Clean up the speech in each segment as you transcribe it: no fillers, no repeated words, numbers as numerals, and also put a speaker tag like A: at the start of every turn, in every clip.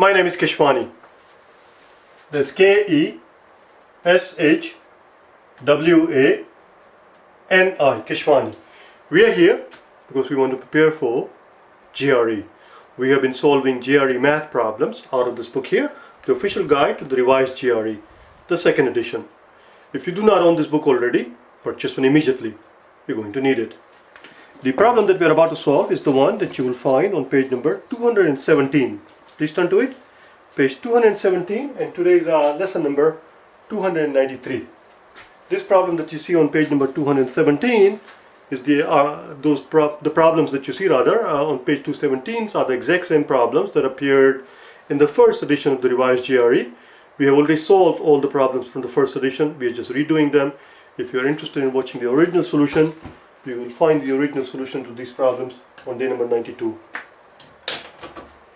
A: My name is Keshwani. That's Keshwani, Keshwani. We are here because we want to prepare for GRE. We have been solving GRE math problems out of this book here, the official guide to the revised GRE, the second edition. If you do not own this book already, purchase one immediately. You're going to need it. The problem that we are about to solve is the one that you will find on page number 217. Please turn to it. Page 217, and today is our lesson number 293. This problem that you see on page number 217 is the problems that you see on page 217 are the exact same problems that appeared in the first edition of the revised GRE. We have already solved all the problems from the first edition. We are just redoing them. If you are interested in watching the original solution, you will find the original solution to these problems on day number 92.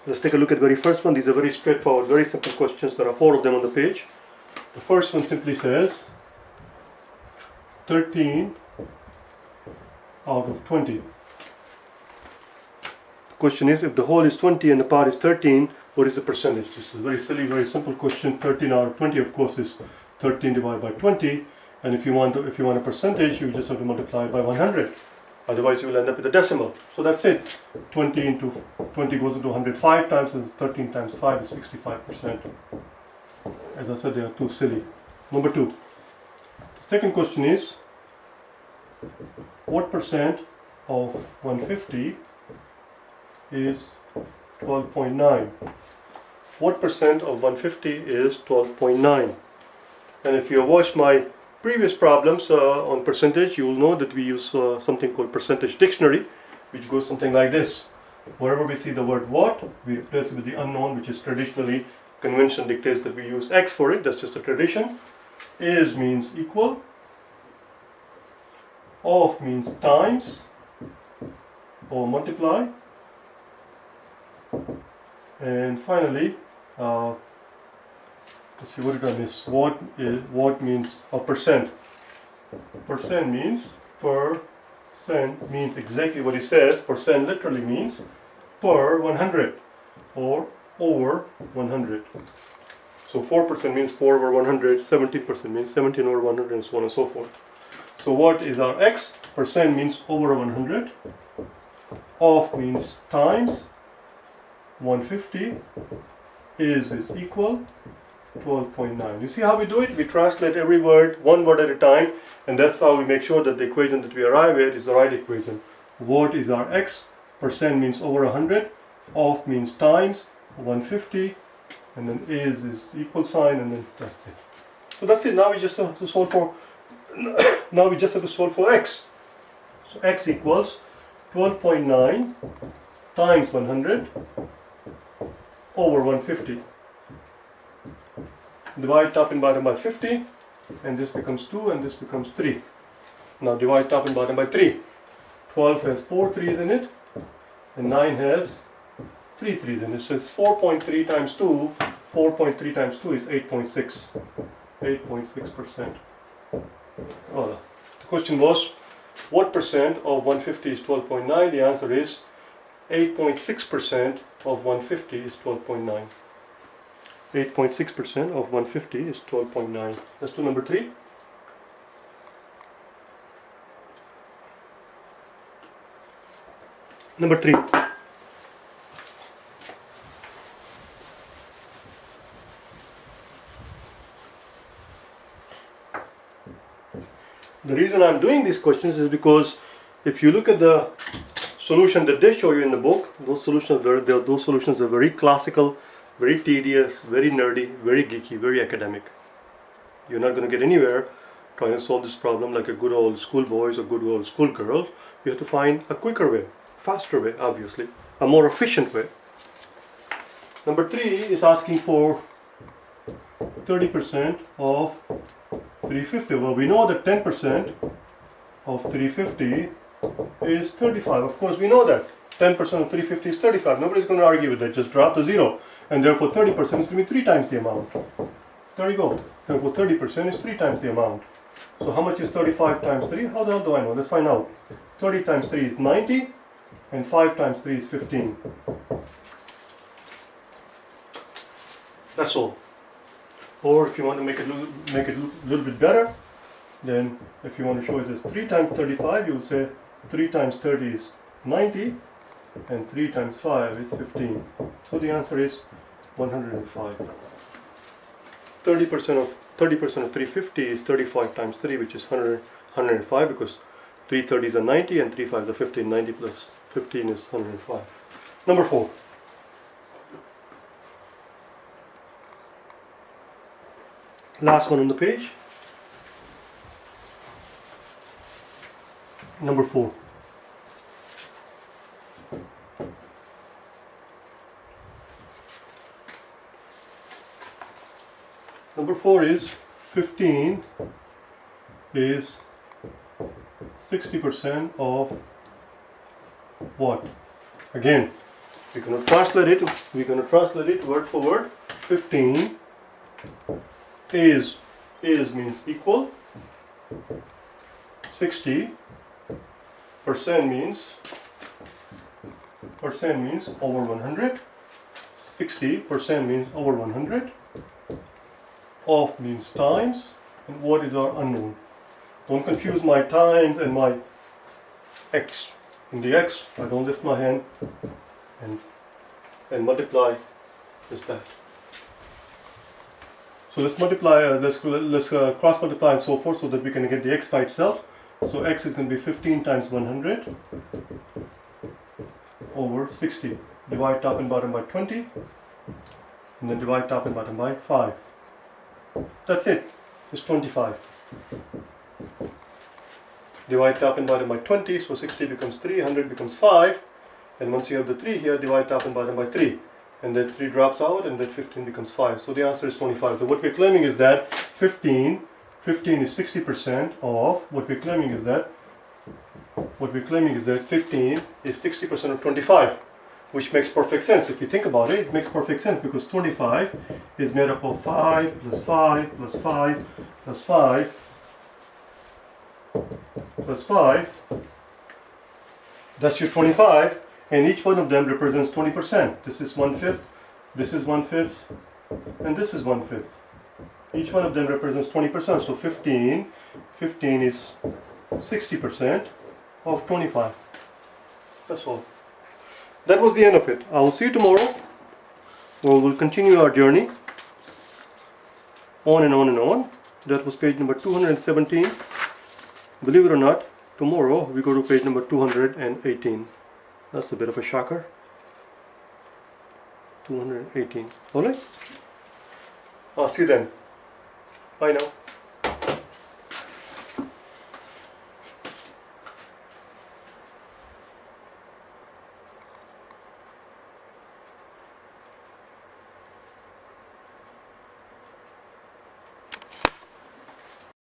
A: Let's take a look at the very first one. These are very straightforward, very simple questions. There are 4 of them on the page. The first one simply says 13 out of 20. The question is, if the whole is 20 and the part is 13, what is the percentage? This is a very silly, very simple question. 13 out of 20, of course, is 13 divided by 20. And if you want a percentage, you just have to multiply it by 100. Otherwise, you will end up with a decimal. So that's it. 20 into 20 goes into 105 times, and 13 times 5 is 65%. As I said, they are too silly. Number 2. The second question is, what percent of 150 is 12.9? What percent of 150 is 12.9? And if you have watched my previous problems on percentage, you will know that we use something called percentage dictionary, which goes something like this. Wherever we see the word what, we replace it with the unknown, which is traditionally, convention dictates that we use X for it. That's just a tradition. Is means equal. Of means times or multiply. And finally, let's see, what did I miss? What means a percent? Percent means exactly what it says. Percent literally means per 100 or over 100. So 4% means 4 over 100, 17% means 17 over 100, and so on and so forth. So what is our X? Percent means over 100. Of means times 150. Is equal 12.9. You see how we do it? We translate every word, one word at a time, and that's how we make sure that the equation that we arrive at is the right equation. What is our X? Percent means over 100. Of means times 150, and then is equal sign, and then that's it. So that's it. Now we just have to solve for X. So X equals 12.9 times 100 over 150. Divide top and bottom by 50, and this becomes 2 and this becomes 3. Now divide top and bottom by 3. 12 has 4 3's in it, and 9 has 3 3's in it. So it's 4.3 times 2. 4.3 times 2 is 8.6. 8.6%. Voilà. The question was, what percent of 150 is 12.9? The answer is 8.6% of 150 is 12.9. 8.6% of 150 is 12.9. Let's do number 3. Number 3. The reason I'm doing these questions is because if you look at the solution that they show you in the book, those solutions are very classical, very tedious, very nerdy, very geeky, very academic. You're not going to get anywhere trying to solve this problem like a good old schoolboys or good old schoolgirls. You have to find a quicker way, faster way, obviously, a more efficient way. Number 3 is asking for 30% of 350. Well, we know that 10% of 350 is 35. Of course, we know that. 10% of 350 is 35. Nobody's going to argue with that. Just drop the 0. And therefore 30% is going to be 3 times the amount. There you go. Therefore 30% is 3 times the amount. So how much is 35 times 3? How the hell do I know? Let's find out. 30 times 3 is 90, and 5 times 3 is 15. That's all. Or if you want to make it a little bit better, then if you want to show it as 3 times 35, you will say 3 times 30 is 90 and 3 times 5 is 15. So the answer is 105. 30% of 350 is 35 times 3, which is 105, because 3 30s are 90 and 3 5s are 15. 90 plus 15 is 105. Number 4. Last one on the page. Number 4. Number 4 is 15 is 60% of what? Again, we're going to translate it word for word. 15 is means equal. 60% means over 100. 60% means over 100. Of means times, and what is our unknown. Don't confuse my times and my x. In the x, I don't lift my hand and multiply is that. So let's multiply, let's cross multiply and so forth, so that we can get the x by itself. So x is going to be 15 times 100 over 60. Divide top and bottom by 20, and then divide top and bottom by 5. That's it. It's 25. Divide top and bottom by 20, so 60 becomes 3, 100 becomes 5, and once you have the 3 here, divide top and bottom by 3, and that 3 drops out, and that 15 becomes 5. So the answer is 25. So what we're claiming is that 15 is 60% of, what we're claiming is that 15 is 60% of 25, which makes perfect sense. If you think about it, it makes perfect sense, because 25 is made up of 5 plus 5 plus 5 plus 5 plus 5. That's your 25, and each one of them represents 20%. This is 1/5, this is 1/5, and this is 1/5. Each one of them represents 20%. So 15 is 60% of 25. That's all. That was the end of it. I will see you tomorrow, where we'll continue our journey on and on and on. That was page number 217. Believe it or not, tomorrow we go to page number 218. That's a bit of a shocker. 218. Alright? I'll see you then. Bye now.